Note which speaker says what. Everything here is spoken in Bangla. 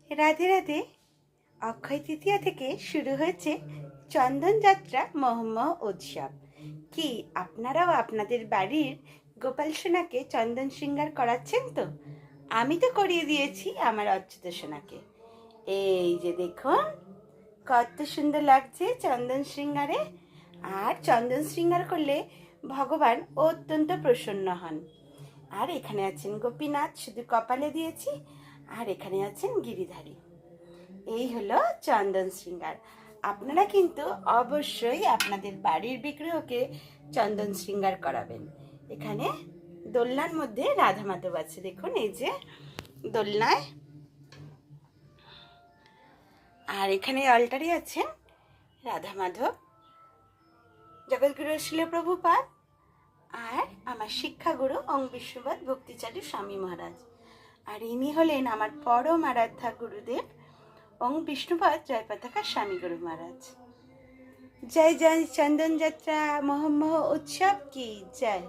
Speaker 1: রাধে রাধে। অক্ষয় তৃতীয়া থেকে শুরু হয়েছে চন্দন যাত্রা মহোৎসব উৎসব। কি আপনারাও আপনাদের বাড়ির গোপাল সোনাকে চন্দন শৃঙ্গার করাচ্ছেন তো? আমি তো করিয়ে দিয়েছি আমার অচ্যুত সোনাকে। এই যে দেখুন, কত সুন্দর লাগছে চন্দন শৃঙ্গারে। আর চন্দন শৃঙ্গার করলে ভগবান অত্যন্ত প্রসন্ন হন। আর এখানে আছেন গোপীনাথ, শুধু কপালে দিয়েছি। আর এখানে আছেন গিরিধারী। এই হলো চন্দন শৃঙ্গার। আপনারা কিন্তু অবশ্যই আপনাদের বাড়ির বিগ্রহকে চন্দন শৃঙ্গার করাবেন। এখানে দোলনার মধ্যে রাধা মাধব আছে, দেখুন এই যে দোলনায়। আর এখানে অল্টারে আছেন রাধা মাধব, জগৎগুরু শিল প্রভুপাদ, আর আমার শিক্ষাগুরু অং বিশ্ববাদ ভক্তিচারী স্বামী মহারাজ। আর ইনি হলেন আমার পরম আরাধ্যা গুরুদেব ওং বিষ্ণুপাদ জয় পতাকা স্বামী গুরু মহারাজ। জয় জয় চন্দন যাত্রা মহোৎসব কি জয়।